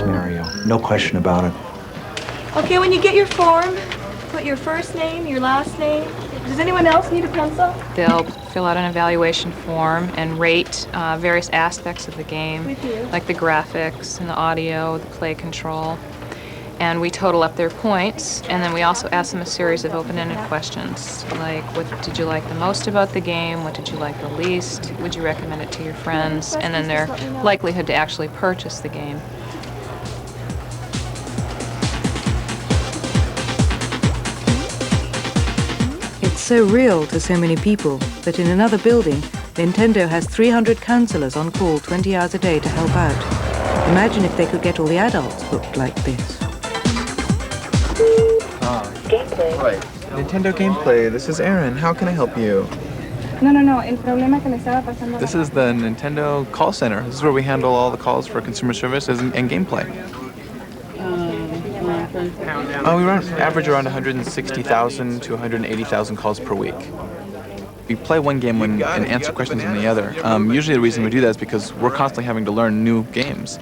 was Mario. No question about it. Okay, when you get your form, put your first name, your last name. Does anyone else need a pencil? They'll fill out an evaluation form and rate various aspects of the game, like the graphics and the audio, the play control. And we total up their points, and then we also ask them a series of open-ended questions, like what did you like the most about the game, what did you like the least, would you recommend it to your friends, and then their likelihood to actually purchase the game. It's so real to so many people that in another building, Nintendo has 300 counselors on call 20 hours a day to help out. Imagine if they could get all the adults hooked like this. Gameplay. Right. Nintendo Gameplay, this is Aaron. How can I help you? No. El problema que le estaba pasando. This is the Nintendo call center. This is where we handle all the calls for consumer services and gameplay. We average around 160,000 to 180,000 calls per week. We play one game and answer questions in the other. Usually the reason we do that is because we're constantly having to learn new games.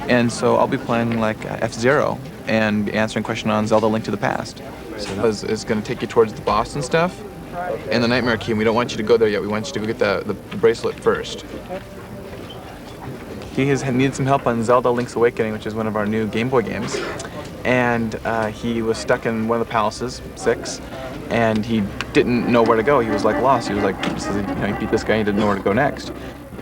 And so I'll be playing like F-Zero and answering a question on Zelda: Link to the Past. So is going to take you towards the boss and stuff, and the Nightmare Key, and we don't want you to go there yet. We want you to go get the bracelet first. He has needed some help on Zelda: Link's Awakening, which is one of our new Game Boy games. And he was stuck in one of the palaces, 6, and he didn't know where to go. He was like lost. He was like, he beat this guy, he didn't know where to go next.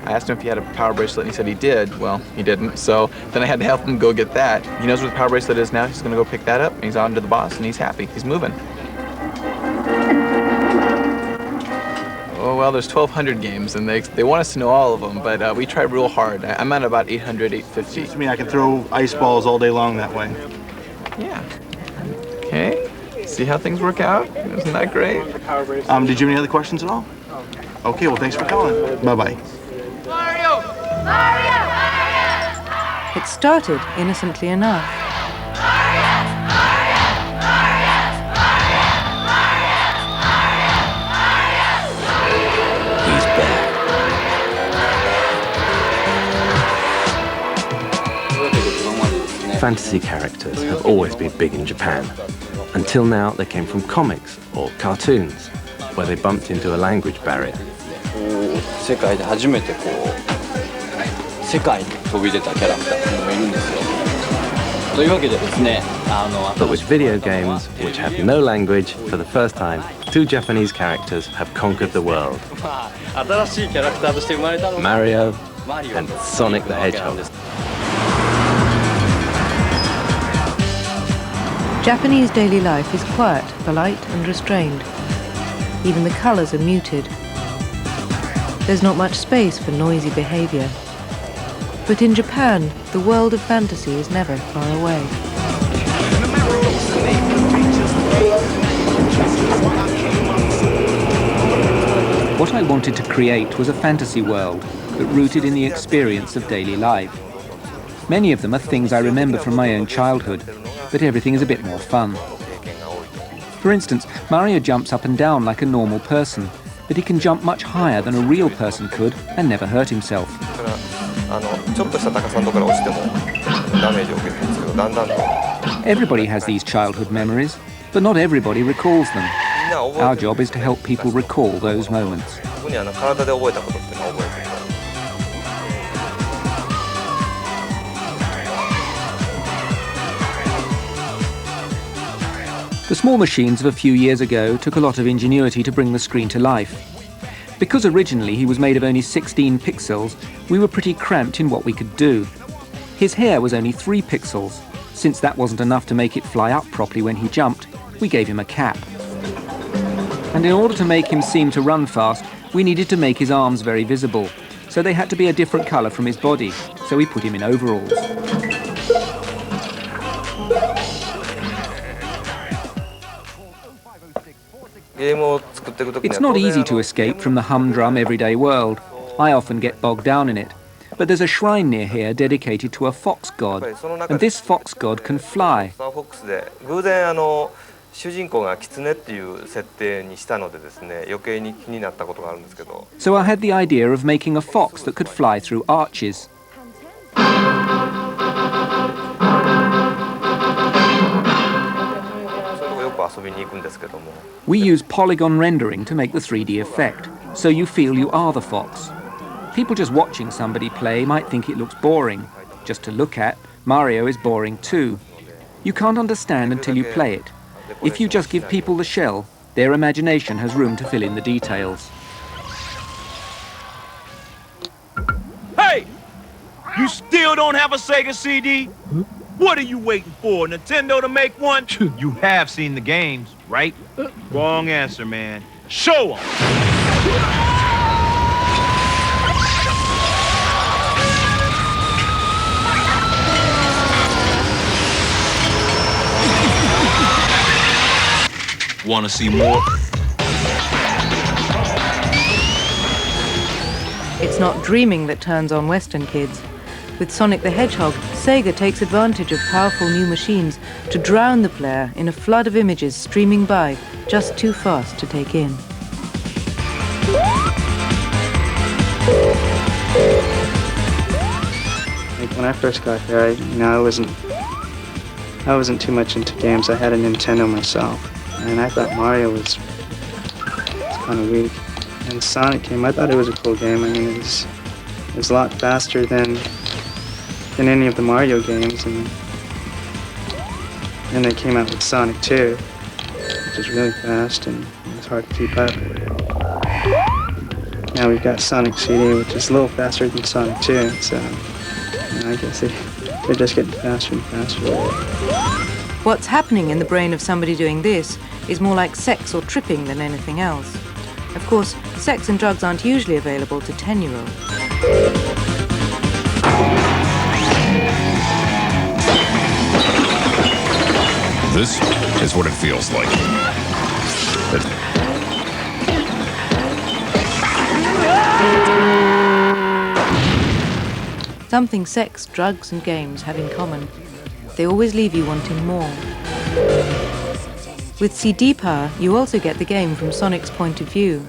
I asked him if he had a power bracelet, and he said he did. Well, he didn't, so then I had to help him go get that. He knows where the power bracelet is now. He's gonna go pick that up, and he's on to the boss, and he's happy. He's moving. Oh, well, there's 1,200 games, and they want us to know all of them, but we try real hard. I'm at about 800, 850. Seems to me I can throw ice balls all day long that way. Yeah. Okay. See how things work out? Isn't that great? Did you have any other questions at all? Okay, well, thanks for calling. Bye-bye. Mario! Mario! It started innocently enough. He's back. Fantasy characters have always been big in Japan. Until now, they came from comics or cartoons, where they bumped into a language barrier. 世界で初めてこう世界に飛び出たキャラクターっていうのがいるんですよ。というわけでですね、But with video games, which have no language, for the first time, 2 Japanese characters have conquered the world. 新しいキャラクターとして生まれたのが Mario and Sonic the Hedgehog. Japanese daily life is quiet, polite and restrained. Even the colors are muted. There's not much space for noisy behavior. But in Japan, the world of fantasy is never far away. What I wanted to create was a fantasy world that rooted in the experience of daily life. Many of them are things I remember from my own childhood, but everything is a bit more fun. For instance, Mario jumps up and down like a normal person, but he can jump much higher than a real person could and never hurt himself. Everybody has these childhood memories, but not everybody recalls them. Our job is to help people recall those moments. The small machines of a few years ago took a lot of ingenuity to bring the screen to life. Because originally he was made of only 16 pixels, we were pretty cramped in what we could do. His hair was only 3 pixels. Since that wasn't enough to make it fly up properly when he jumped, we gave him a cap. And in order to make him seem to run fast, we needed to make his arms very visible. So they had to be a different color from his body, so we put him in overalls. It's not easy to escape from the humdrum everyday world. I often get bogged down in it. But there's a shrine near here dedicated to a fox god, and this fox god can fly. 主人公が狐っていう設定にしたのでですね、余計に気になったことがあるんですけど。So I had the idea of making a fox that could fly through arches. We use polygon rendering to make the 3D effect, so you feel you are the fox. People just watching somebody play might think it looks boring. Just to look at, Mario is boring too. You can't understand until you play it. If you just give people the shell, their imagination has room to fill in the details. Hey! You still don't have a Sega CD? What are you waiting for? Nintendo to make one? You have seen the games, right? Wrong answer, man. Show 'em! Want to see more? It's not dreaming that turns on Western kids. With Sonic the Hedgehog, Sega takes advantage of powerful new machines to drown the player in a flood of images streaming by, just too fast to take in. When I first got here, I wasn't too much into games. I had a Nintendo myself, and I thought Mario was kind of weak. And Sonic came. I thought it was a cool game. I mean, it was a lot faster than any of the Mario games, and then they came out with Sonic 2, which is really fast and it's hard to keep up. Now we've got Sonic CD, which is a little faster than Sonic 2, so I guess they're just getting faster and faster. What's happening in the brain of somebody doing this is more like sex or tripping than anything else. Of course, sex and drugs aren't usually available to 10-year-olds. This is what it feels like. Something sex, drugs and games have in common. They always leave you wanting more. With CD power, you also get the game from Sonic's point of view.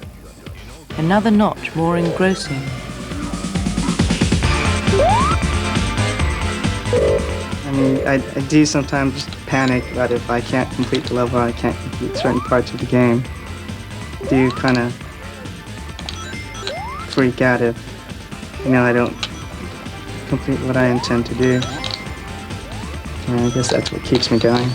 Another notch more engrossing. I mean, I do sometimes panic that if I can't complete the level, I can't complete certain parts of the game. I do kind of freak out if, I don't complete what I intend to do. And I guess that's what keeps me going.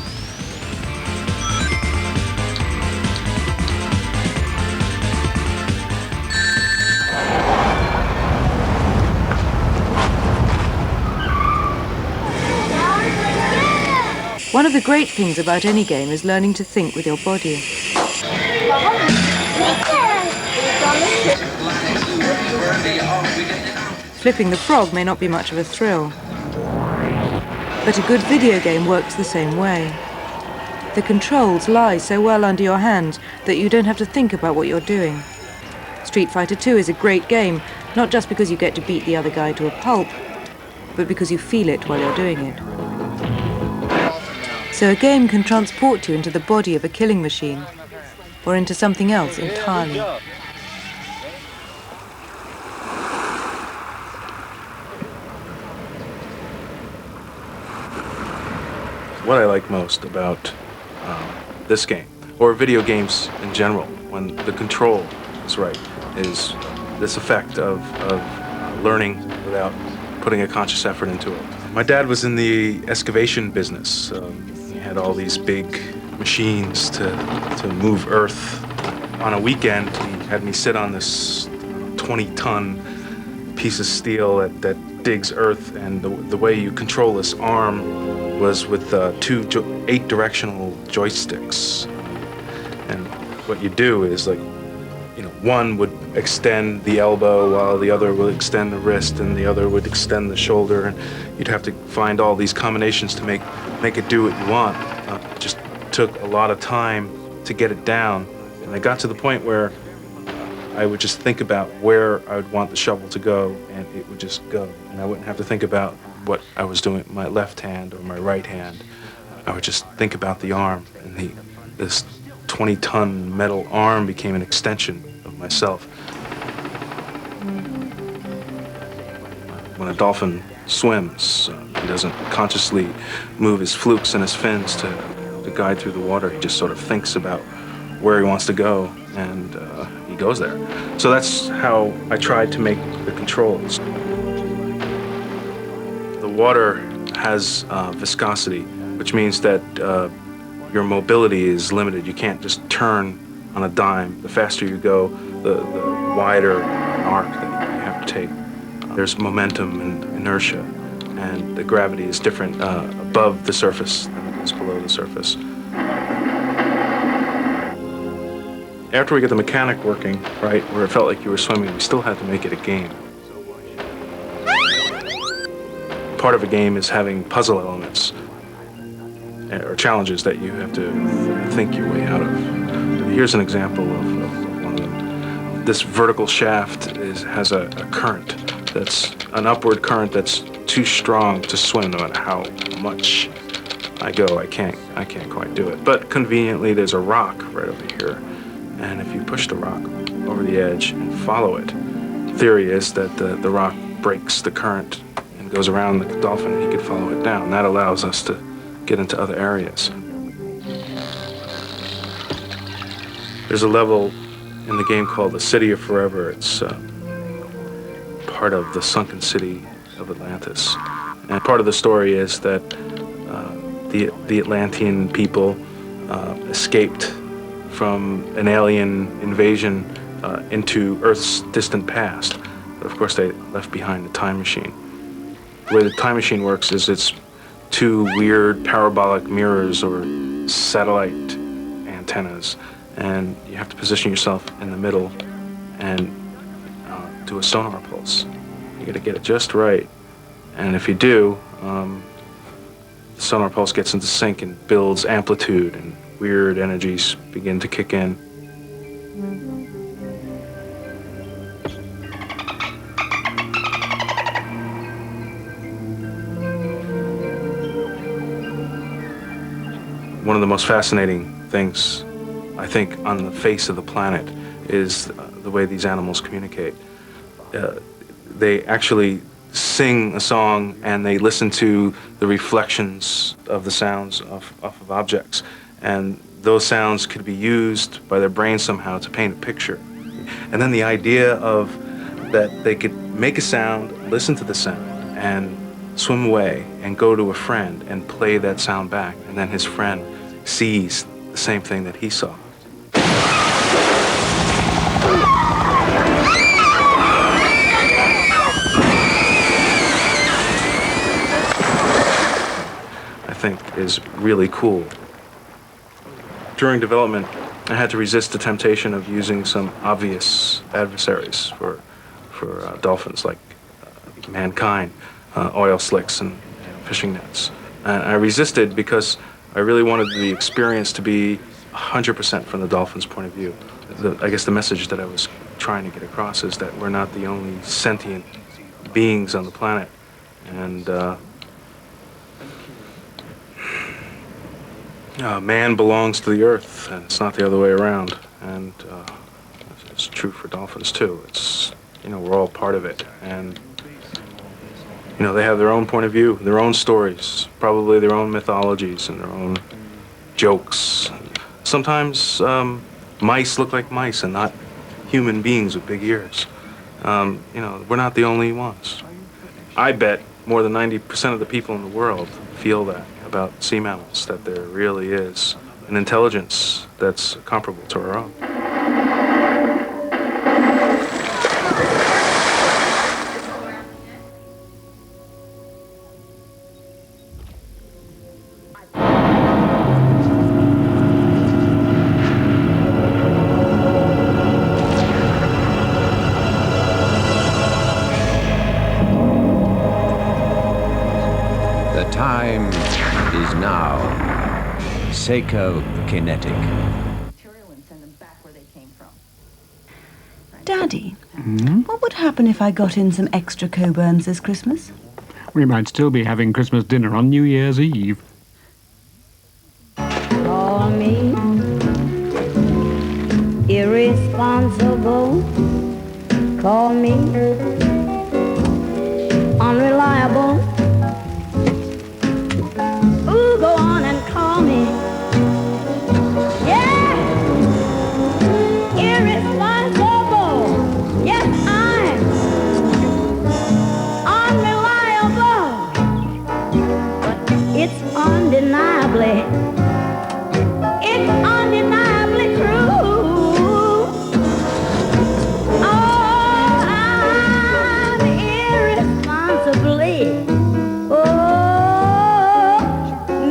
One of the great things about any game is learning to think with your body. Flipping the frog may not be much of a thrill, but a good video game works the same way. The controls lie so well under your hands that you don't have to think about what you're doing. Street Fighter 2 is a great game, not just because you get to beat the other guy to a pulp, but because you feel it while you're doing it. So a game can transport you into the body of a killing machine, or into something else entirely. What I like most about this game, or video games in general, when the control is right, is this effect of learning without putting a conscious effort into it. My dad was in the excavation business. He had all these big machines to move earth. On a weekend, he had me sit on this 20-ton piece of steel that digs earth, and the way you control this arm was with two 8-directional joysticks. And what you do is, like, one would extend the elbow while the other would extend the wrist and the other would extend the shoulder, and you'd have to find all these combinations to make it do what you want. It just took a lot of time to get it down, and I got to the point where I would just think about where I would want the shovel to go, and it would just go, and I wouldn't have to think about what I was doing with my left hand or my right hand. I would just think about the arm and this 20-ton metal arm became an extension of myself. When a dolphin swims, he doesn't consciously move his flukes and his fins to guide through the water. He just sort of thinks about where he wants to go, and he goes there. So that's how I tried to make the controls. The water has viscosity, which means that your mobility is limited. You can't just turn on a dime. The faster you go, the wider arc that you have to take. There's momentum and inertia, and the gravity is different above the surface than it is below the surface. After we get the mechanic working, right, where it felt like you were swimming, we still had to make it a game. Part of a game is having puzzle elements or challenges that you have to think your way out of. Here's an example of one of them. This vertical shaft has a current that's an upward current that's too strong to swim no matter how much I go. I can't quite do it. But conveniently, there's a rock right over here. And if you push the rock over the edge and follow it, the theory is that the rock breaks the current and goes around the dolphin, and he could follow it down. That allows us to get into other areas. There's a level in the game called the City of Forever. It's part of the sunken city of Atlantis. And part of the story is that the Atlantean people escaped from an alien invasion into Earth's distant past. But of course, they left behind a time machine. The way the time machine works is it's two weird parabolic mirrors or satellite antennas, and you have to position yourself in the middle and do a sonar pulse. You got to get it just right, and if you do, the sonar pulse gets into sync and builds amplitude, and weird energies begin to kick in. One of the most fascinating things, I think, on the face of the planet is the way these animals communicate. They actually sing a song and they listen to the reflections of the sounds off of objects. And those sounds could be used by their brain somehow to paint a picture. And then the idea of that they could make a sound, listen to the sound, and swim away and go to a friend and play that sound back. And then his friend sees the same thing that he saw. I think is really cool. During development, I had to resist the temptation of using some obvious adversaries for dolphins, like mankind, oil slicks and fishing nets. And I resisted because I really wanted the experience to be 100% from the dolphin's point of view. I guess the message that I was trying to get across is that we're not the only sentient beings on the planet. And man belongs to the earth, and it's not the other way around. And it's true for dolphins too. It's, we're all part of it. And they have their own point of view, their own stories, probably their own mythologies and their own jokes. Sometimes mice look like mice and not human beings with big ears. We're not the only ones. I bet more than 90% of the people in the world feel that about sea mammals, that there really is an intelligence that's comparable to our own. The time is now. Psychokinetic. Daddy, what would happen if I got in some extra Coburns this Christmas? We might still be having Christmas dinner on New Year's Eve. For me, irresponsible. Call me unreliable. Ooh, go on and call me. Yeah, irresponsible. Yes, I'm unreliable. But it's undeniably true. Oh, I'm irresponsibly,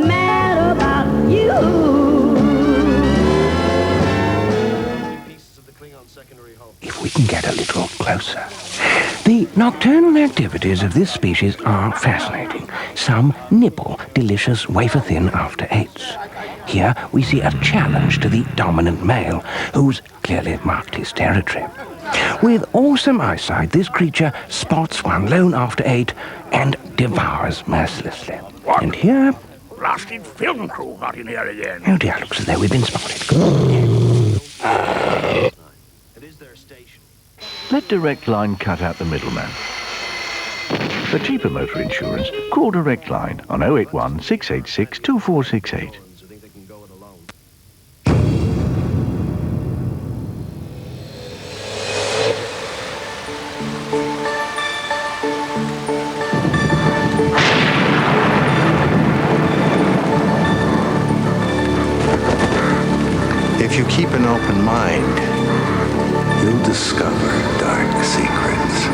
mad about you. If we can get a little closer. The nocturnal activities of this species are fascinating. Some nibble delicious wafer-thin after-eights. Here we see a challenge to the dominant male, who's clearly marked his territory. With awesome eyesight, this creature spots one lone after-eight and devours mercilessly. What? And here... Blasted film crew got in here again. Oh dear, looks as though we've been spotted. Let Direct Line cut out the middleman. For cheaper motor insurance, call Direct Line on 081 686 2468. If you keep an open mind, you'll discover dark secrets.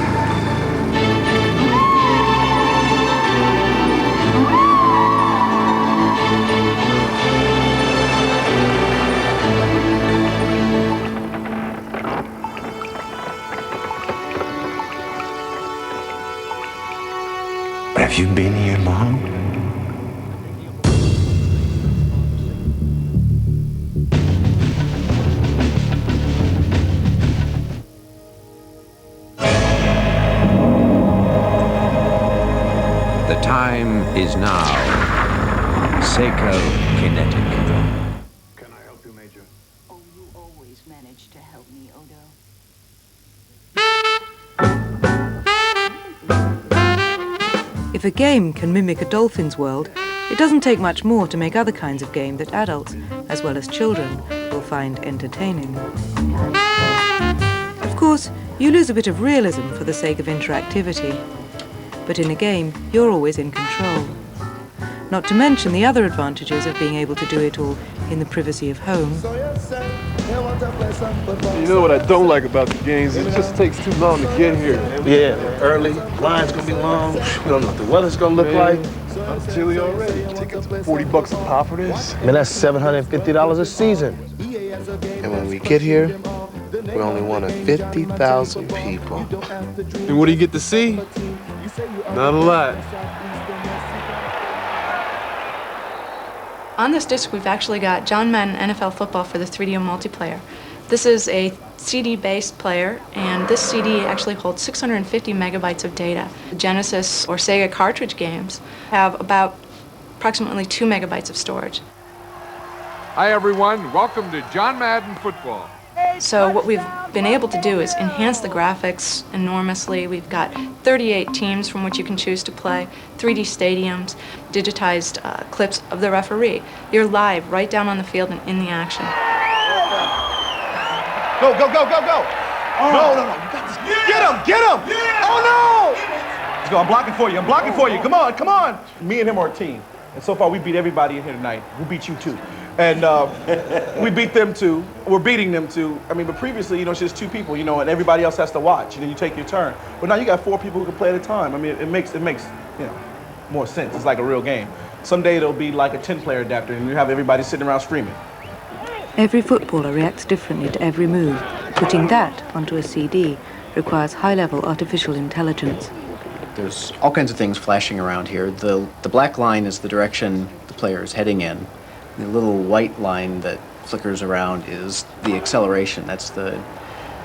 Have you been here long? The time is now. Psychokinetic. Can I help you, Major? Oh, you always manage to help me, Odo. If a game can mimic a dolphin's world, it doesn't take much more to make other kinds of game that adults, as well as children, will find entertaining. Of course, you lose a bit of realism for the sake of interactivity. But in a game, you're always in control. Not to mention the other advantages of being able to do it all in the privacy of home. You know what I don't like about the games? It just takes too long to get here. Yeah, early. Line's gonna be long. We don't know what the weather's gonna look like. I'm chilly already. Tickets $40 a pop for this. Man, that's $750 a season. And when we get here, we only one of 50,000 people. And what do you get to see? Not a lot. On this disc, we've actually got John Madden NFL Football for the 3DO multiplayer. This is a CD-based player, and this CD actually holds 650 megabytes of data. The Genesis or Sega cartridge games have about approximately 2 megabytes of storage. Hi, everyone. Welcome to John Madden Football. So what we've been able to do is enhance the graphics enormously. We've got 38 teams from which you can choose to play, 3D stadiums, digitized clips of the referee. You're live right down on the field and in the action. Go, go, go, go, go! Oh. No, no, no, you got this. Yeah. Get him, get him! Yeah. Oh, no! Let's go, I'm blocking for you, I'm blocking for you. Come on, come on! Me and him are a team. And so far, we beat everybody in here tonight. We beat you too. And we beat them too. We're beating them too. I mean, but previously, it's just 2 people, and everybody else has to watch, and then you take your turn. But now you got 4 people who can play at a time. I mean, it makes more sense. It's like a real game. Someday it'll be like a 10-player adapter, and you have everybody sitting around screaming. Every footballer reacts differently to every move. Putting that onto a CD requires high-level artificial intelligence. There's all kinds of things flashing around here. The black line is the direction the player is heading in. The little white line that flickers around is the acceleration. That's the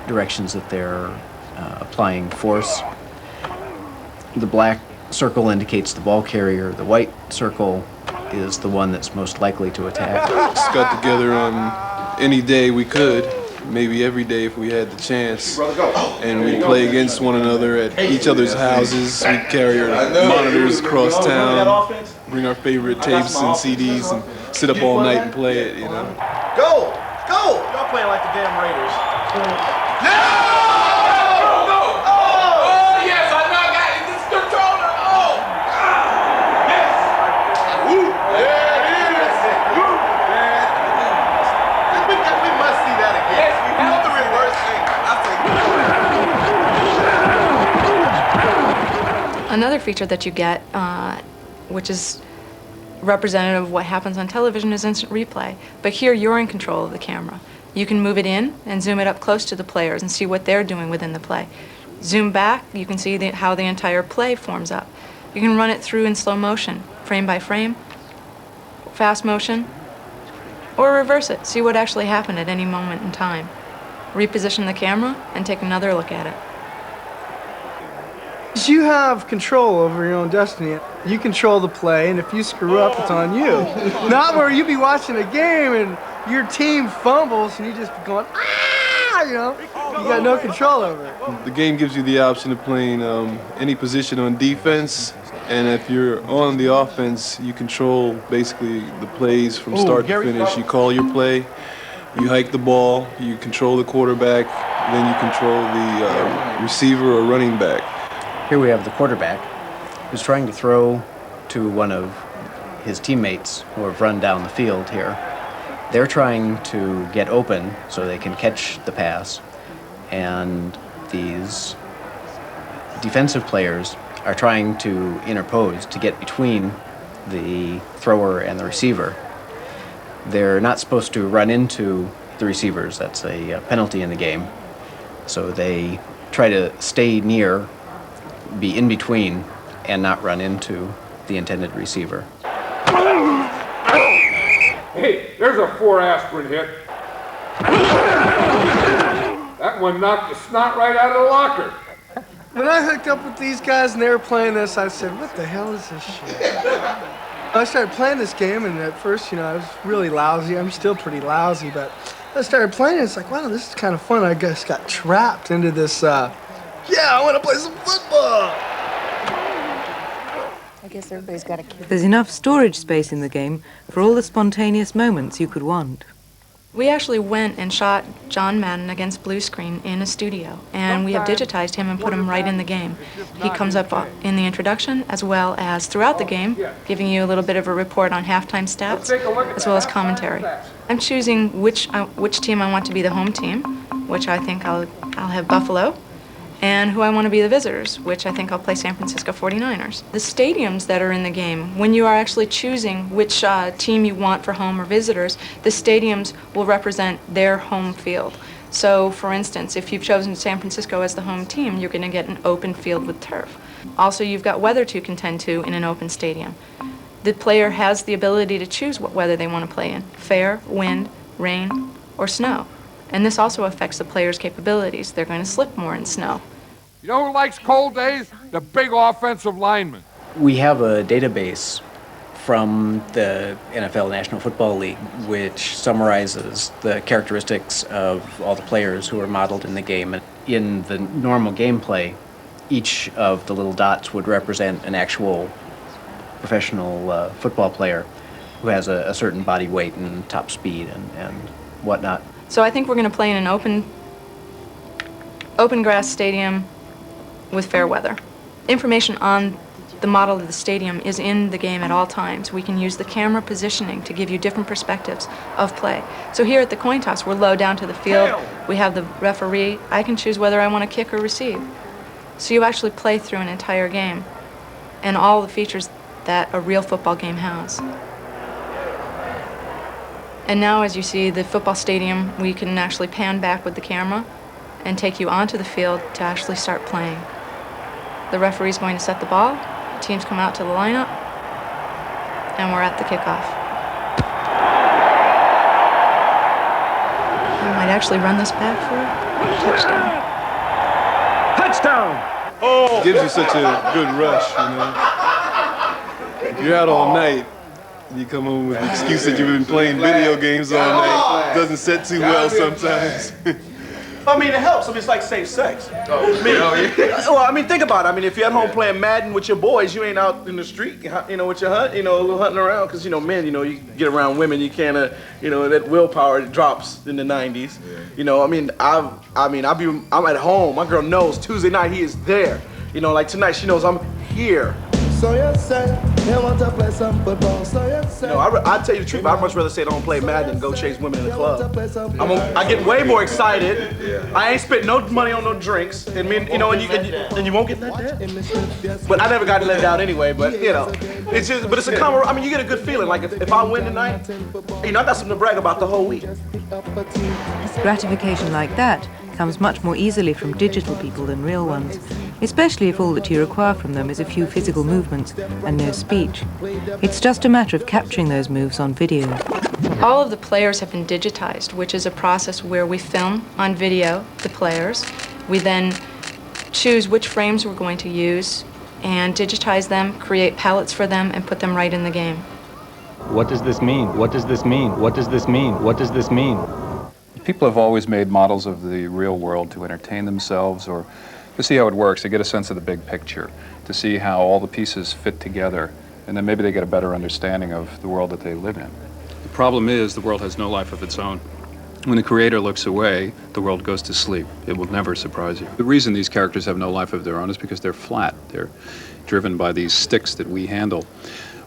directions that they're applying force. The black circle indicates the ball carrier. The white circle is the one that's most likely to attack. Just got together on any day we could. maybe every day if we had the chance. And we'd play against one another at each other's houses. We'd carry our monitors across town, bring our favorite tapes and CDs, and sit up all night and play it, you know. Go! Go! Y'all playing like the damn Raiders. Another feature that you get, which is representative of what happens on television, is instant replay. But here you're in control of the camera. You can move it in and zoom it up close to the players and see what they're doing within the play. Zoom back, you can see how the entire play forms up. You can run it through in slow motion, frame by frame, fast motion, or reverse it, see what actually happened at any moment in time. Reposition the camera and take another look at it. You have control over your own destiny. You control the play, and if you screw up, it's on you. Not where you be watching a game and your team fumbles and you just be going, ah, you know? You got no control over it. The game gives you the option of playing any position on defense, and if you're on the offense, you control basically the plays from start to finish. You call your play, you hike the ball, you control the quarterback, then you control the receiver or running back. Here we have the quarterback who's trying to throw to one of his teammates who have run down the field here. They're trying to get open so they can catch the pass, and these defensive players are trying to interpose to get between the thrower and the receiver. They're not supposed to run into the receivers. That's a penalty in the game. So they try to stay near, be in between, and not run into the intended receiver. Hey, there's a 4 aspirin hit. That one knocked the snot right out of the locker. When I hooked up with these guys and they were playing this, I said, what the hell is this shit? I started playing this game, and at first, you know, I was really lousy. I'm still pretty lousy, but I started playing it. It's like, wow, this is kind of fun. I just got trapped into this, yeah, I want to play some football. I guess everybody's got a kid. There's enough storage space in the game for all the spontaneous moments you could want. We actually went and shot John Madden against blue screen in a studio, and we have digitized him and put him right in the game. He comes up in the introduction as well as throughout the game, giving you a little bit of a report on halftime stats as well as commentary. I'm choosing which team I want to be the home team, which I think I'll have Buffalo, and who I want to be the visitors, which I think I'll play San Francisco 49ers. The stadiums that are in the game, when you are actually choosing which team you want for home or visitors, the stadiums will represent their home field. So, for instance, if you've chosen San Francisco as the home team, you're going to get an open field with turf. Also, you've got weather to contend to in an open stadium. The player has the ability to choose what weather they want to play in: fair, wind, rain, or snow. And this also affects the player's capabilities. They're going to slip more in snow. You know who likes cold days? The big offensive lineman. We have a database from the NFL National Football League which summarizes the characteristics of all the players who are modeled in the game. In the normal gameplay, each of the little dots would represent an actual professional football player who has a certain body weight and top speed and whatnot. So I think we're going to play in an open grass stadium with fair weather. Information on the model of the stadium is in the game at all times. We can use the camera positioning to give you different perspectives of play. So here at the coin toss, we're low down to the field. We have the referee. I can choose whether I want to kick or receive. So you actually play through an entire game and all the features that a real football game has. And now, as you see, the football stadium, we can actually pan back with the camera and take you onto the field to actually start playing. The referee's going to set the ball, teams come out to the lineup, and we're at the kickoff. We might actually run this back for a touchdown. Touchdown! Oh! It gives you such a good rush, you know. You're out all night. You come home with an excuse that you've been playing video games all night. Doesn't set too well sometimes. I mean, it helps. I mean, it's like safe sex. Well, I mean, think about it. I mean, if you're at home playing Madden with your boys, you ain't out in the street, you know, with your hunting around. Because, you know, men, you know, you get around women, you can't, you know, that willpower drops in the 90s. You know, I mean, I'm at home. My girl knows Tuesday night he is there. You know, like tonight, she knows I'm here. So you say you want to play some football. So you say. No, I tell you the truth. I'd much rather say don't play Madden than go chase women in the club. I get way more excited. I ain't spent no money on no drinks, and you know, and you won't get let down. But I never got let down anyway. But you know, it's just, but it's a common. I mean, you get a good feeling. Like if I win tonight, you know, I got something to brag about the whole week. Gratification like that comes much more easily from digital people than real ones, especially if all that you require from them is a few physical movements and no speech. It's just a matter of capturing those moves on video. All of the players have been digitized, which is a process where we film on video the players. We then choose which frames we're going to use and digitize them, create palettes for them, and put them right in the game. What does this mean? What does this mean? What does this mean? What does this mean? People have always made models of the real world to entertain themselves or to see how it works, to get a sense of the big picture, to see how all the pieces fit together, and then maybe they get a better understanding of the world that they live in. The problem is the world has no life of its own. When the creator looks away, the world goes to sleep. It will never surprise you. The reason these characters have no life of their own is because they're flat. They're driven by these sticks that we handle.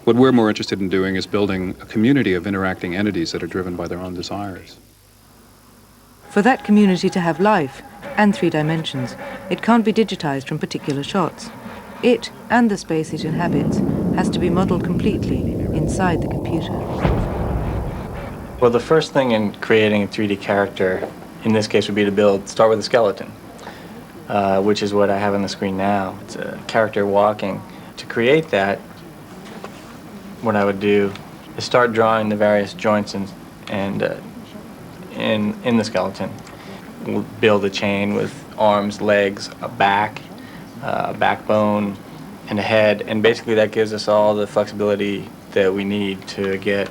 What we're more interested in doing is building a community of interacting entities that are driven by their own desires. For that community to have life and 3 dimensions, it can't be digitized from particular shots. It, and the space it inhabits, has to be modeled completely inside the computer. Well, the first thing in creating a 3D character, in this case, would be to start with a skeleton, which is what I have on the screen now. It's a character walking. To create that, what I would do is start drawing the various joints in the skeleton. We'll build a chain with arms, legs, a back, a backbone, and a head, and basically that gives us all the flexibility that we need to get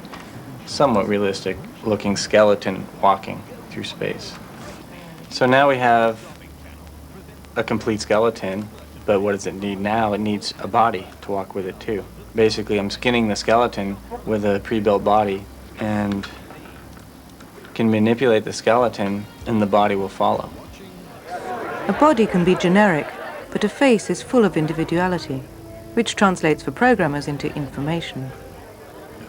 somewhat realistic looking skeleton walking through space. So now we have a complete skeleton, but what does it need now? It needs a body to walk with it too. Basically, I'm skinning the skeleton with a pre-built body and can manipulate the skeleton and the body will follow. A body can be generic, but a face is full of individuality, which translates for programmers into information.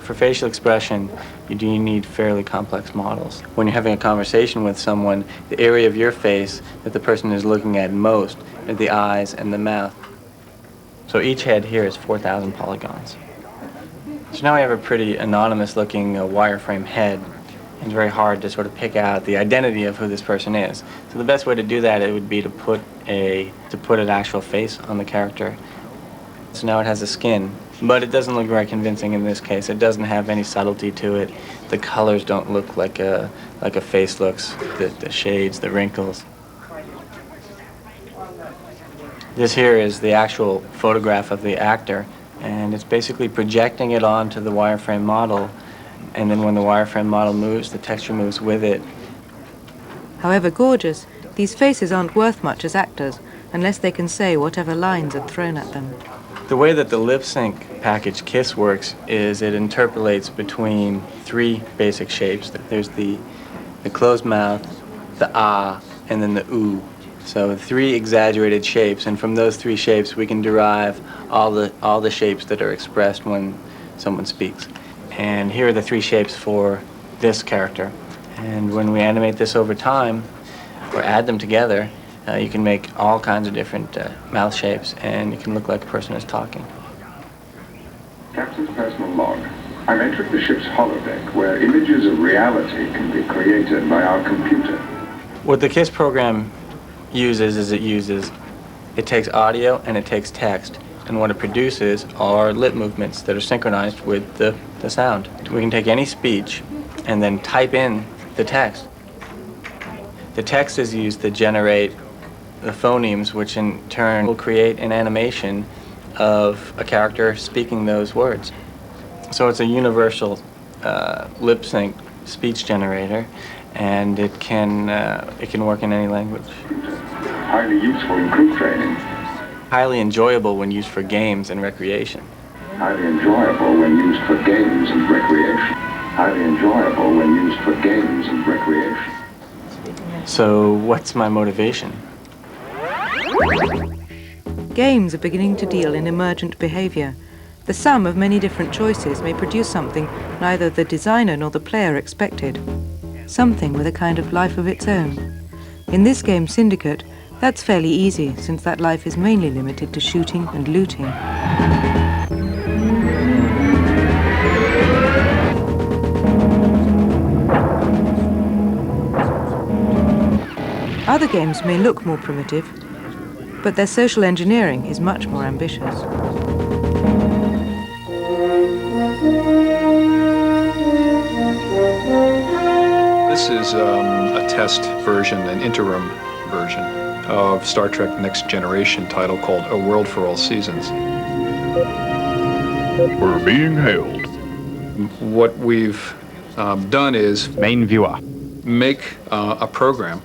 For facial expression, you do need fairly complex models. When you're having a conversation with someone, the area of your face that the person is looking at most are the eyes and the mouth. So each head here is 4,000 polygons. So now we have a pretty anonymous looking wireframe head. It's very hard to sort of pick out the identity of who this person is. So the best way to do that, it would be to put an actual face on the character. So now it has a skin, but it doesn't look very convincing in this case. It doesn't have any subtlety to it. The colors don't look like a face looks, the shades, the wrinkles. This here is the actual photograph of the actor, and it's basically projecting it onto the wireframe model. And then when the wireframe model moves, the texture moves with it. However gorgeous, these faces aren't worth much as actors unless they can say whatever lines are thrown at them. The way that the lip sync package KISS works is it interpolates between 3 basic shapes. There's the closed mouth, the ah, and then the ooh. So 3 exaggerated shapes, and from those 3 shapes we can derive all the shapes that are expressed when someone speaks. And here are the 3 shapes for this character. And when we animate this over time, or add them together, you can make all kinds of different mouth shapes, and it can look like a person is talking. Captain's personal log. I'm entering the ship's holodeck, where images of reality can be created by our computer. What the KISS program uses is it takes audio and it takes text, and what it produces are lip movements that are synchronized with the sound. We can take any speech and then type in the text. The text is used to generate the phonemes, which in turn will create an animation of a character speaking those words. So it's a universal lip sync speech generator, and it can work in any language. Highly useful in crew training. Highly enjoyable when used for games and recreation. Highly enjoyable when used for games and recreation. Highly enjoyable when used for games and recreation. So what's my motivation? Games are beginning to deal in emergent behavior. The sum of many different choices may produce something neither the designer nor the player expected. Something with a kind of life of its own. In this game, Syndicate, that's fairly easy, since that life is mainly limited to shooting and looting. Other games may look more primitive, but their social engineering is much more ambitious. This is a test version, an interim version of Star Trek Next Generation title called A World for All Seasons. We're being hailed. What we've done is main viewer. Make a program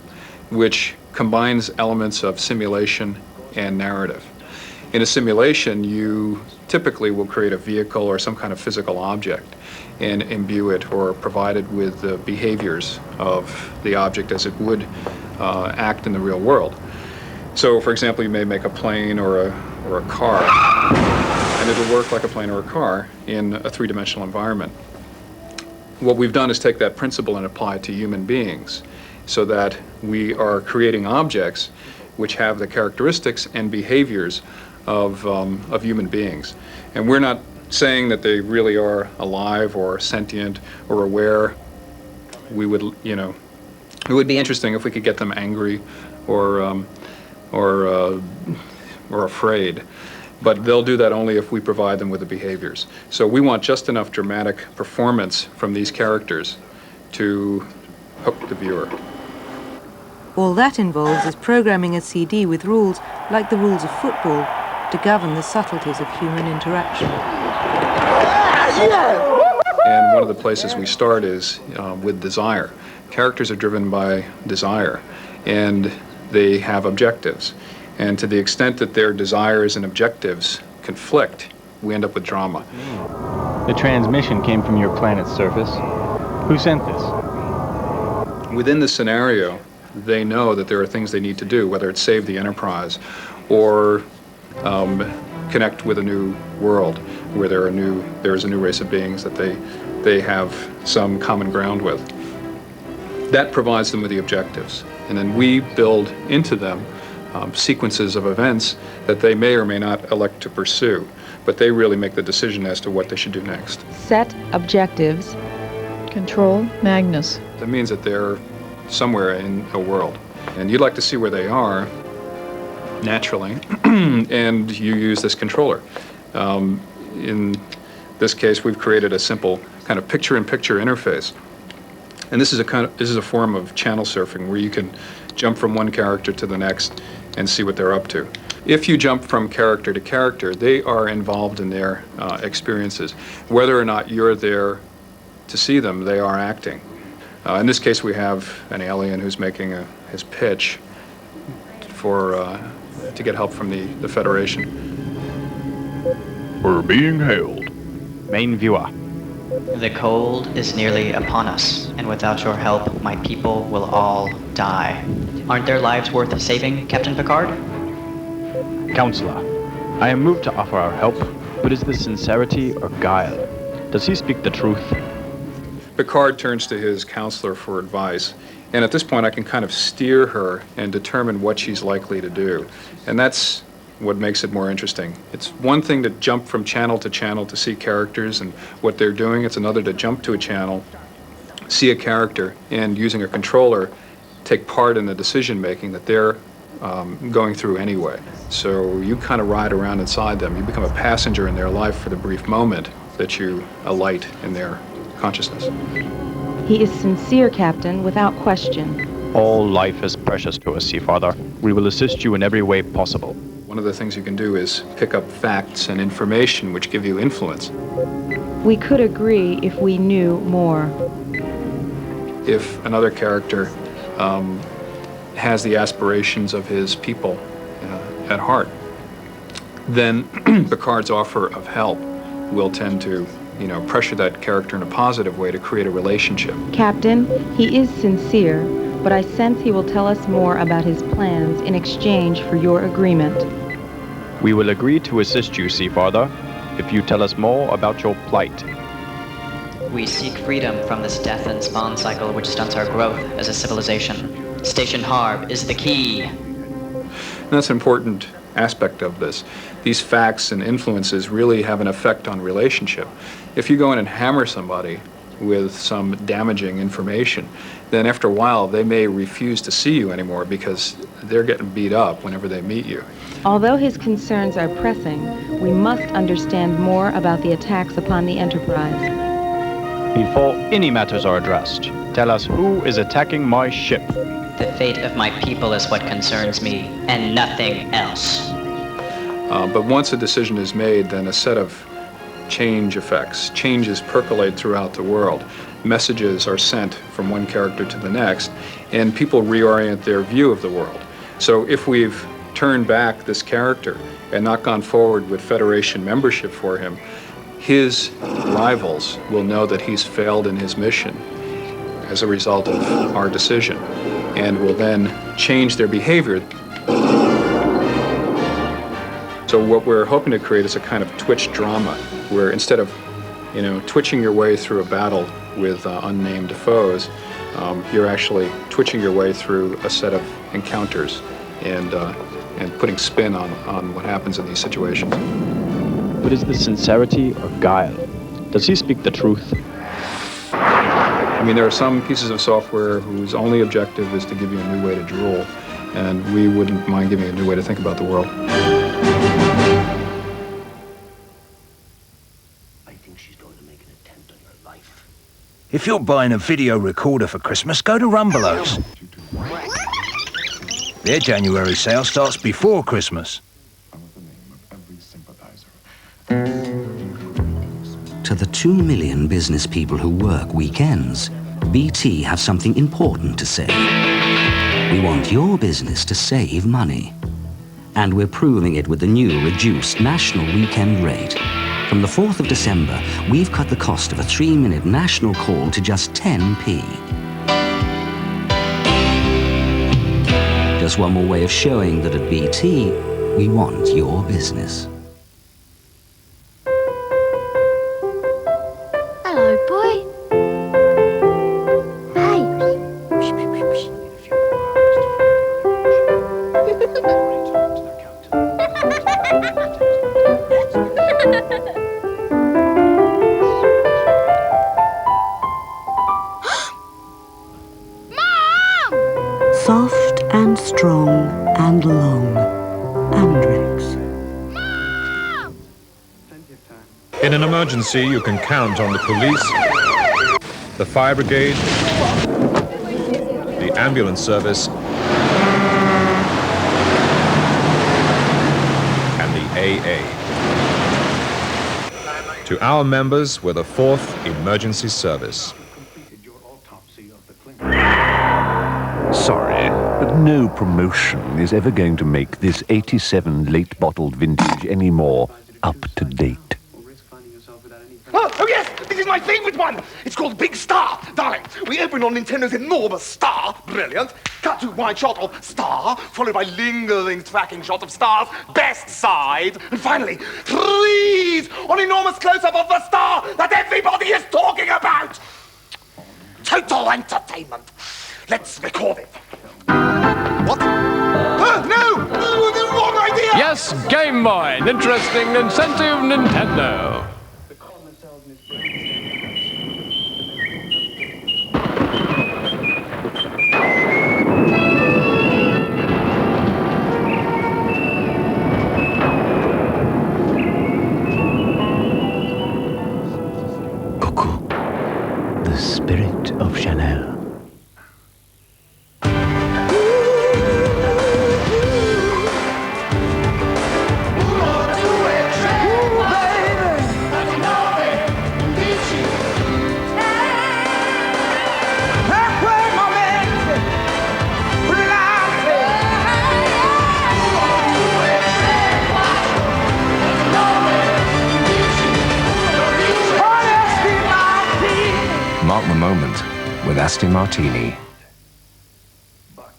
which combines elements of simulation and narrative. In a simulation, you typically will create a vehicle or some kind of physical object and imbue it or provide it with the behaviors of the object as it would act in the real world. So, for example, you may make a plane or a car, and it'll work like a plane or a car in a three-dimensional environment. What we've done is take that principle and apply it to human beings, so that we are creating objects which have the characteristics and behaviors of human beings. And we're not saying that they really are alive or sentient or aware. We would, you know, it would be interesting if we could get them angry or afraid. But they'll do that only if we provide them with the behaviors. So we want just enough dramatic performance from these characters to hook the viewer. All that involves is programming a CD with rules like the rules of football to govern the subtleties of human interaction. And one of the places we start is with desire. Characters are driven by desire, and they have objectives. And to the extent that their desires and objectives conflict, we end up with drama. The transmission came from your planet's surface. Who sent this? Within the scenario, they know that there are things they need to do, whether it's save the Enterprise or connect with a new world where there is a new race of beings that they have some common ground with. That provides them with the objectives. And then we build into them sequences of events that they may or may not elect to pursue, but they really make the decision as to what they should do next. Set objectives. Control Magnus. That means that they're somewhere in a world, and you'd like to see where they are naturally, and you use this controller. In this case, we've created a simple kind of picture-in-picture interface, and this is a form of channel surfing where you can jump from one character to the next and see what they're up to. If you jump from character to character, they are involved in their experiences. Whether or not you're there to see them, they are acting. In this case, we have an alien who's making his pitch to get help from the Federation. We're being hailed. Main viewer. The cold is nearly upon us, and without your help, my people will all die. Aren't their lives worth saving, Captain Picard? Counselor, I am moved to offer our help, but is this sincerity or guile? Does he speak the truth? Picard turns to his counselor for advice, and at this point I can kind of steer her and determine what she's likely to do. And that's what makes it more interesting. It's one thing to jump from channel to see characters and what they're doing. It's another to jump to a channel, see a character, and using a controller, take part in the decision making that they're going through anyway. So you kind of ride around inside them. You become a passenger in their life for the brief moment that you alight in their consciousness. He is sincere, Captain, without question. All life is precious to us, Seafather. We will assist you in every way possible. One of the things you can do is pick up facts and information which give you influence. We could agree if we knew more. If another character has the aspirations of his people at heart, then Picard's offer of help will tend to, pressure that character in a positive way to create a relationship. Captain, he is sincere, but I sense he will tell us more about his plans in exchange for your agreement. We will agree to assist you, Seafather, if you tell us more about your plight. We seek freedom from this death and spawn cycle which stunts our growth as a civilization. Station Harb is the key. And that's an important aspect of this. These facts and influences really have an effect on relationship. If you go in and hammer somebody with some damaging information, then after a while they may refuse to see you anymore because they're getting beat up whenever they meet you. Although his concerns are pressing, we must understand more about the attacks upon the Enterprise. Before any matters are addressed, tell us who is attacking my ship. The fate of my people is what concerns me, and nothing else. But once a decision is made, then a set of changes percolate throughout the world. Messages are sent from one character to the next, and people reorient their view of the world. So if we've turned back this character and not gone forward with Federation membership for him, his rivals will know that he's failed in his mission as a result of our decision, and will then change their behavior. So what we're hoping to create is a kind of twitch drama, where instead of, twitching your way through a battle with unnamed foes, you're actually twitching your way through a set of encounters and putting spin on what happens in these situations. But is this sincerity or guile? Does he speak the truth? I mean, there are some pieces of software whose only objective is to give you a new way to drool, and we wouldn't mind giving a new way to think about the world. I think she's going to make an attempt on your life. If you're buying a video recorder for Christmas, go to Rumbelows. Their January sale starts before Christmas. To the 2 million business people who work weekends, BT have something important to say. We want your business to save money. And we're proving it with the new reduced national weekend rate. From the 4th of December, we've cut the cost of a 3-minute national call to just 10p. Just one more way of showing that at BT, we want your business. Hello, boy. Hey. Soft and strong and long. Andrex. In an emergency, you can count on the police, the fire brigade, the ambulance service, and the AA. To our members, we're the 4th Emergency Service. Sorry, but no promotion is ever going to make this 87 late bottled vintage any more up to date. Oh, yes! This is my favorite one! It's called Big Star! Darling, we open on Nintendo's enormous star. Brilliant. Cut to wide shot of star, followed by lingering tracking shot of star's best side. And finally, freeze on enormous close-up of the star that everybody is talking about! Total entertainment. Let's record it. What? No! The wrong idea! Yes, Game Boy, an interesting incentive Nintendo. The spirit of Chanel. moment with Aston Martini. But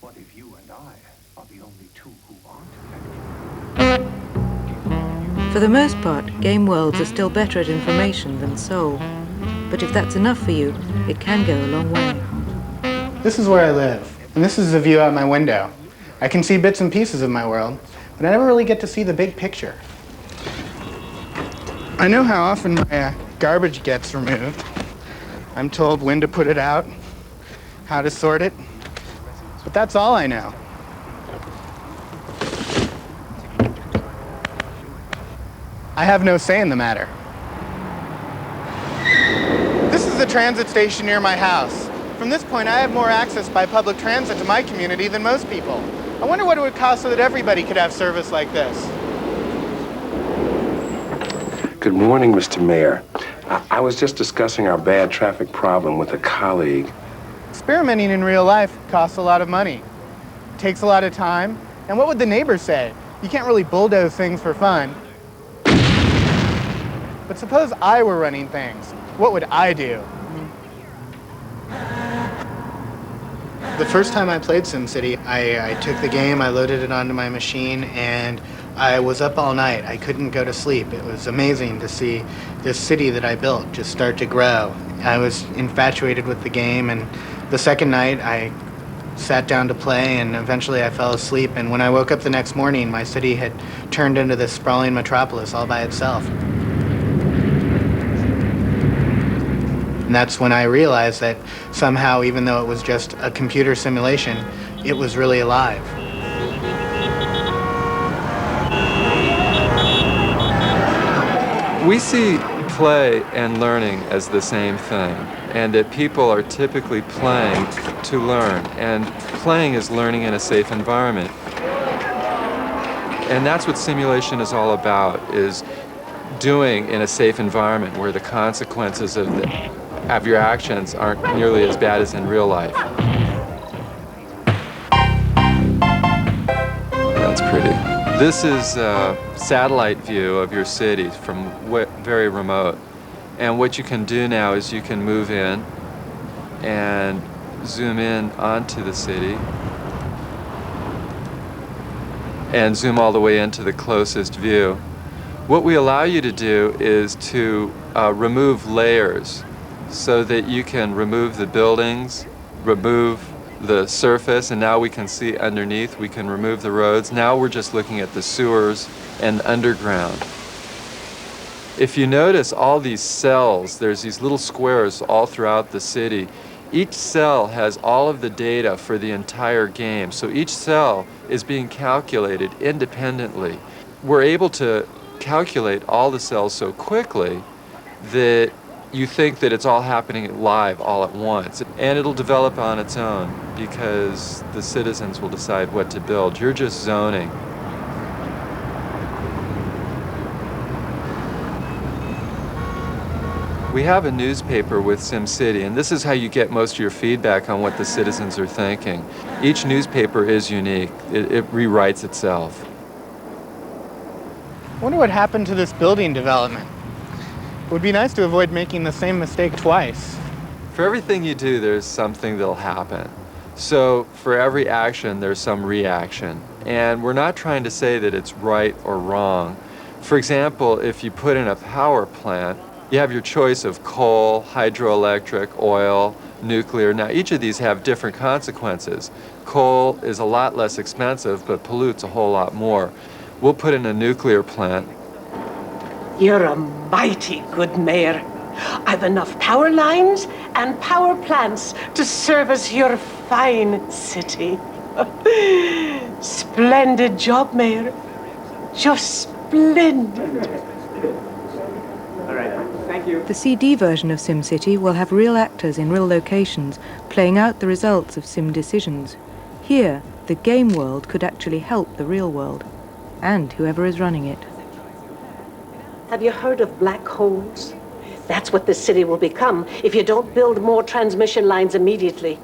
what if you and I are the only two who aren't? For the most part, game worlds are still better at information than Seoul. But if that's enough for you, it can go a long way. This is where I live, and this is the view out my window. I can see bits and pieces of my world, but I never really get to see the big picture. I know how often my garbage gets removed. I'm told when to put it out, how to sort it, but that's all I know. I have no say in the matter. This is the transit station near my house. From this point, I have more access by public transit to my community than most people. I wonder what it would cost so that everybody could have service like this. Good morning, Mr. Mayor. I was just discussing our bad traffic problem with a colleague. Experimenting in real life costs a lot of money. It takes a lot of time. And what would the neighbors say? You can't really bulldoze things for fun. But suppose I were running things. What would I do? The first time I played SimCity, I took the game, I loaded it onto my machine, and I was up all night. I couldn't go to sleep. It was amazing to see this city that I built just start to grow. I was infatuated with the game, and the second night I sat down to play, and eventually I fell asleep, and when I woke up the next morning, my city had turned into this sprawling metropolis all by itself. And that's when I realized that somehow, even though it was just a computer simulation, it was really alive. We see play and learning as the same thing, and that people are typically playing to learn, and playing is learning in a safe environment. And that's what simulation is all about, is doing in a safe environment where the consequences of your actions aren't nearly as bad as in real life. That's pretty. This is a satellite view of your city from very remote. And what you can do now is you can move in and zoom in onto the city and zoom all the way into the closest view. What we allow you to do is to remove layers so that you can remove the buildings, remove the surface, and now we can see underneath. We can remove the roads. Now we're just looking at the sewers and underground. If you notice all these cells, there's these little squares all throughout the city. Each cell has all of the data for the entire game, so each cell is being calculated independently. We're able to calculate all the cells so quickly that you think that it's all happening live all at once. And it'll develop on its own because the citizens will decide what to build. You're just zoning. We have a newspaper with SimCity, and this is how you get most of your feedback on what the citizens are thinking. Each newspaper is unique. It rewrites itself. I wonder what happened to this building development. It would be nice to avoid making the same mistake twice. For everything you do, there's something that'll happen. So for every action, there's some reaction. And we're not trying to say that it's right or wrong. For example, if you put in a power plant, you have your choice of coal, hydroelectric, oil, nuclear. Now, each of these have different consequences. Coal is a lot less expensive, but pollutes a whole lot more. We'll put in a nuclear plant. You're a mighty good mayor. I've enough power lines and power plants to service your fine city. Splendid job, Mayor. Just splendid. All right, thank you. The CD version of SimCity will have real actors in real locations playing out the results of sim decisions. Here, the game world could actually help the real world, and whoever is running it. Have you heard of black holes? That's what this city will become if you don't build more transmission lines immediately.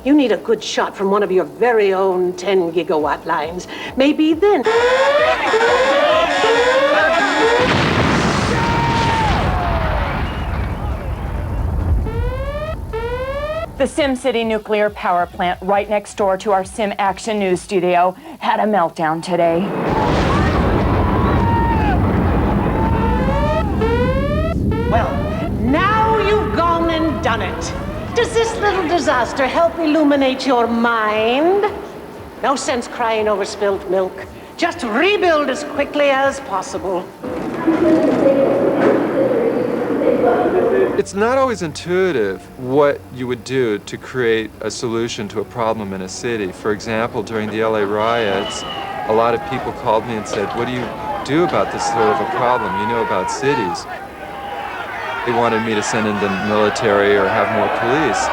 You need a good shot from one of your very own 10 gigawatt lines. Maybe then... SimCity nuclear power plant right next door to our Sim Action News studio had a meltdown today. Well, now you've gone and done it. Does this little disaster help illuminate your mind? No sense crying over spilt milk. Just rebuild as quickly as possible. It's not always intuitive what you would do to create a solution to a problem in a city. For example, during the LA riots, a lot of people called me and said, what do you do about this sort of a problem? You know about cities. They wanted me to send in the military or have more police.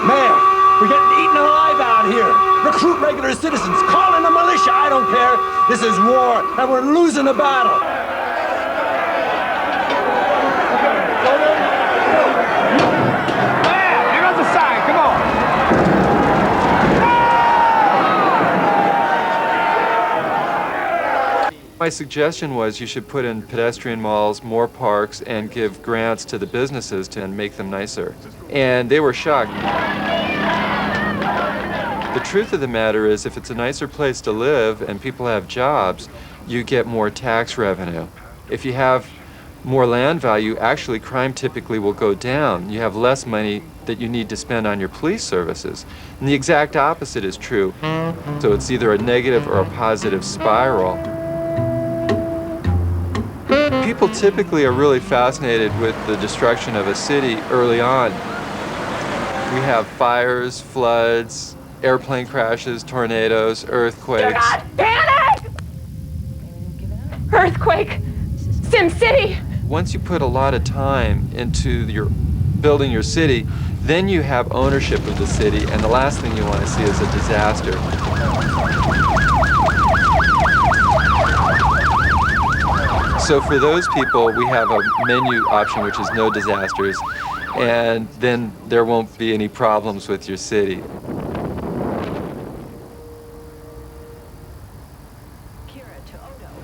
Mayor, we're getting eaten alive out here. Recruit regular citizens, call in the militia, I don't care. This is war, and we're losing the battle. Here goes the sign, come on. My suggestion was you should put in pedestrian malls, more parks, and give grants to the businesses to make them nicer. And they were shocked. The truth of the matter is, if it's a nicer place to live and people have jobs, you get more tax revenue. If you have more land value, actually crime typically will go down. You have less money that you need to spend on your police services. And the exact opposite is true. So it's either a negative or a positive spiral. People typically are really fascinated with the destruction of a city early on. We have fires, floods, airplane crashes, tornadoes, earthquakes. Do not panic! Earthquake! SimCity! Once you put a lot of time into building your city, then you have ownership of the city, and the last thing you want to see is a disaster. So for those people, we have a menu option which is no disasters, and then there won't be any problems with your city.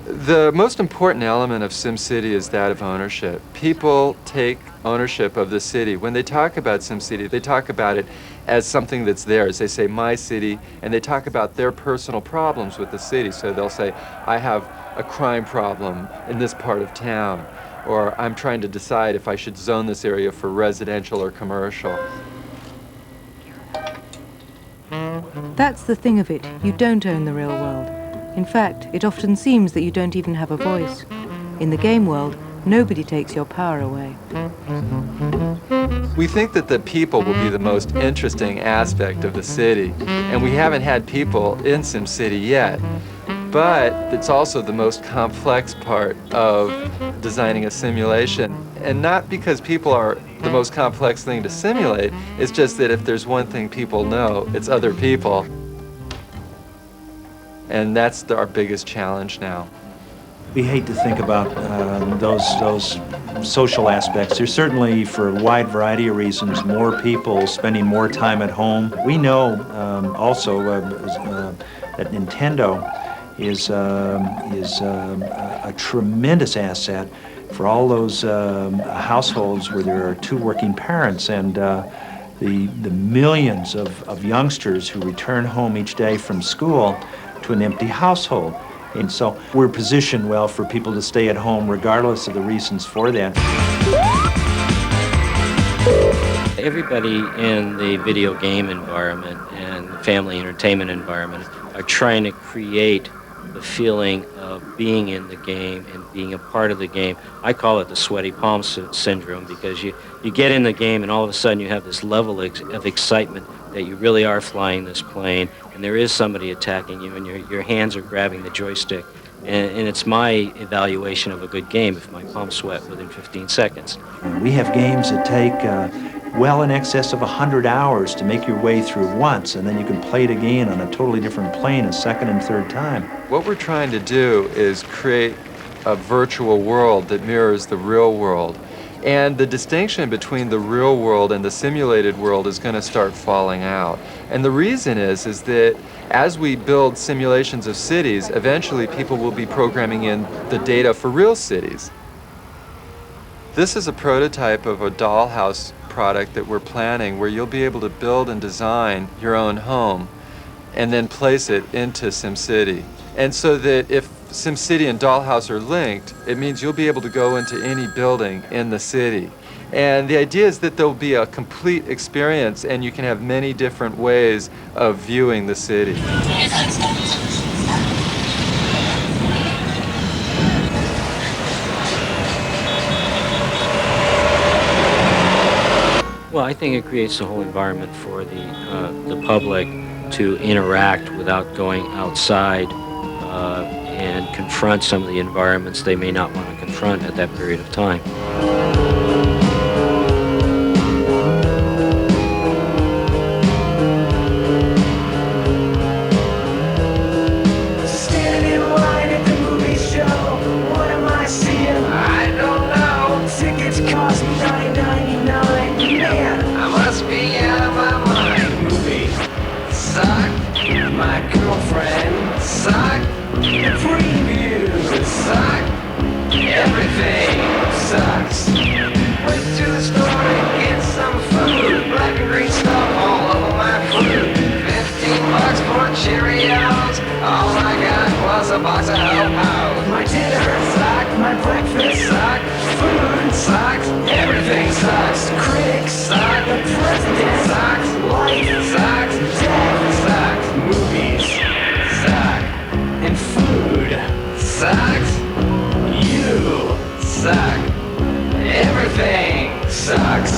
The most important element of SimCity is that of ownership. People take ownership of the city. When they talk about SimCity, they talk about it as something that's theirs. They say, my city, and they talk about their personal problems with the city. So they'll say, I have a crime problem in this part of town, or I'm trying to decide if I should zone this area for residential or commercial. That's the thing of it. You don't own the real world. In fact, it often seems that you don't even have a voice. In the game world, nobody takes your power away. We think that the people will be the most interesting aspect of the city, and we haven't had people in SimCity yet. But it's also the most complex part of designing a simulation. And not because people are the most complex thing to simulate, it's just that if there's one thing people know, it's other people. And that's our biggest challenge now. We hate to think about those social aspects. There's certainly, for a wide variety of reasons, more people spending more time at home. We know also that Nintendo is a tremendous asset for all those households where there are two working parents, and the millions of youngsters who return home each day from school to an empty household. And so we're positioned well for people to stay at home regardless of the reasons for that. Everybody in the video game environment and the family entertainment environment are trying to create the feeling of being in the game and being a part of the game. I call it the sweaty palm syndrome, because you get in the game and all of a sudden you have this level of excitement that you really are flying this plane and there is somebody attacking you and your hands are grabbing the joystick. And it's my evaluation of a good game if my palms sweat within 15 seconds. We have games that take well in excess of 100 hours to make your way through once, and then you can play it again on a totally different plane a second and third time. What we're trying to do is create a virtual world that mirrors the real world. And the distinction between the real world and the simulated world is going to start falling out. And the reason is that as we build simulations of cities, eventually people will be programming in the data for real cities. This is a prototype of a dollhouse product that we're planning where you'll be able to build and design your own home and then place it into SimCity. And so that if SimCity and Dollhouse are linked, it means you'll be able to go into any building in the city. And the idea is that there'll be a complete experience and you can have many different ways of viewing the city. Well, I think it creates a whole environment for the public to interact without going outside and confront some of the environments they may not want to confront at that period of time. Standing in line at the movie show. What am I seeing? I don't know. Tickets cost $9.99. Man, I must be out of my mind. Movie suck. My girlfriend suck. Previews suck. Everything sucks. Went to the store to get some food. Black and green stuff all over my food. $15 for Cheerios. All I got was a box of Ho-Ho. My dinner sucked. My breakfast sucked. Food sucks. Everything sucks. Critics suck. The president sucks. Life sucks. Death sucks. Movies suck. And food sucks. You suck. Everything sucks.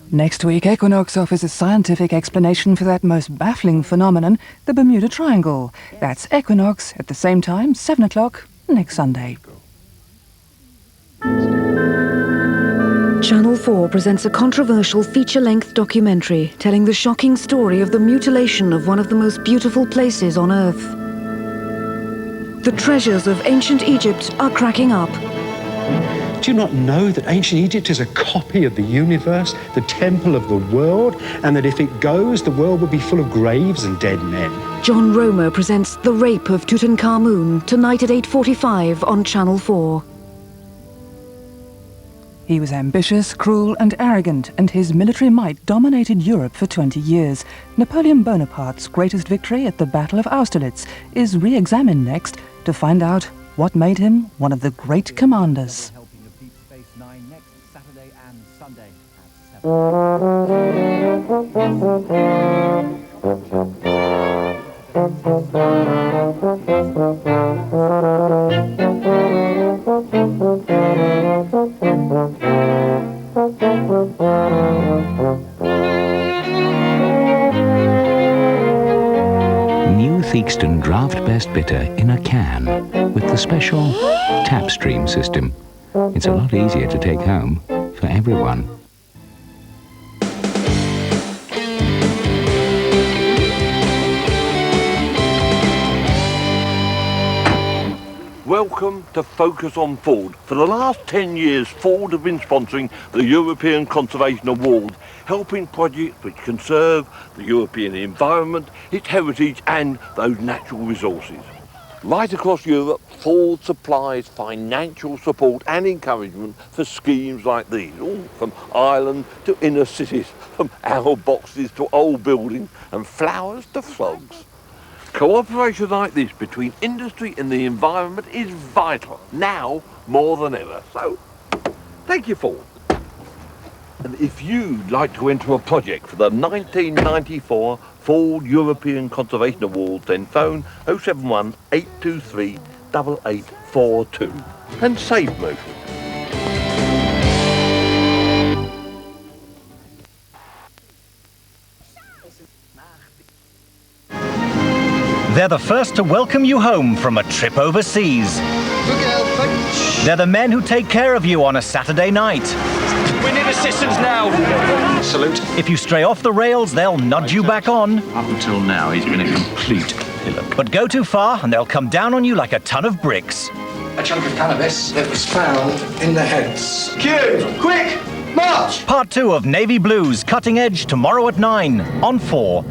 Next week, Equinox offers a scientific explanation for that most baffling phenomenon, the Bermuda Triangle. That's Equinox at the same time, 7 o'clock, next Sunday. Channel 4 presents a controversial feature-length documentary telling the shocking story of the mutilation of one of the most beautiful places on Earth. The treasures of ancient Egypt are cracking up. Do you not know that ancient Egypt is a copy of the universe, the temple of the world, and that if it goes, the world will be full of graves and dead men? John Romer presents The Rape of Tutankhamun tonight at 8:45 on Channel 4. He was ambitious, cruel and arrogant, and his military might dominated Europe for 20 years. Napoleon Bonaparte's greatest victory at the Battle of Austerlitz is re-examined next to find out what made him one of the great commanders. New Theakston Draft Best Bitter in a can with the special tap stream system. It's a lot easier to take home for everyone. Welcome to Focus on Ford. For the last 10 years, Ford have been sponsoring the European Conservation Award, helping projects which conserve the European environment, its heritage and those natural resources. Right across Europe, Ford supplies financial support and encouragement for schemes like these, all from Ireland to inner cities, from owl boxes to old buildings and flowers to frogs. Cooperation like this between industry and the environment is vital, now more than ever. So, thank you, Ford. And if you'd like to enter a project for the 1994 Ford European Conservation Awards, then phone 071 823 8842 and save motion. They're the first to welcome you home from a trip overseas. They're the men who take care of you on a Saturday night. We need assistance now. Salute. If you stray off the rails, they'll nudge you back on. Up until now, he's been a complete pillock. But go too far and they'll come down on you like a ton of bricks. A chunk of cannabis that was found in the heads. Cue! Quick! March! Part 2 of Navy Blues, Cutting Edge, tomorrow at 9 on 4.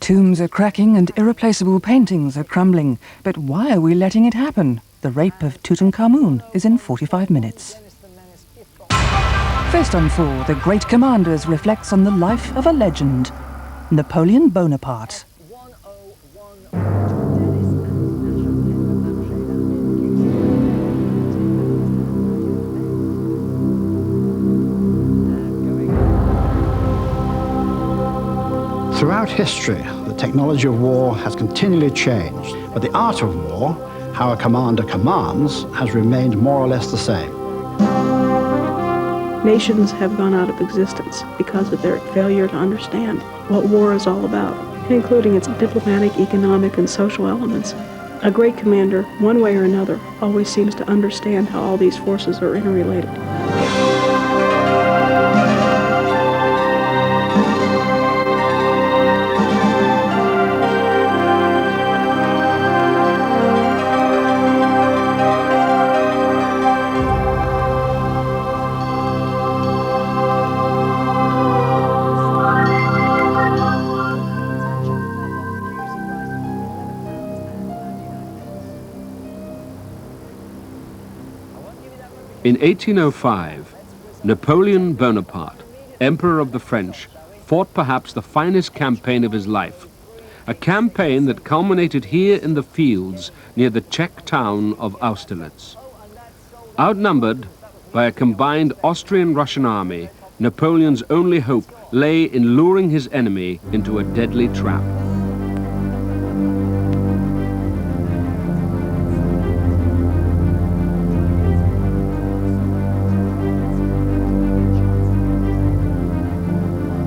Tombs are cracking and irreplaceable paintings are crumbling. But why are we letting it happen? The Rape of Tutankhamun is in 45 minutes. First on 4, The Great Commanders reflects on the life of a legend, Napoleon Bonaparte. Throughout history, the technology of war has continually changed, but the art of war, how a commander commands, has remained more or less the same. Nations have gone out of existence because of their failure to understand what war is all about, including its diplomatic, economic, and social elements. A great commander, one way or another, always seems to understand how all these forces are interrelated. In 1805, Napoleon Bonaparte, Emperor of the French, fought perhaps the finest campaign of his life, a campaign that culminated here in the fields near the Czech town of Austerlitz. Outnumbered by a combined Austrian-Russian army, Napoleon's only hope lay in luring his enemy into a deadly trap.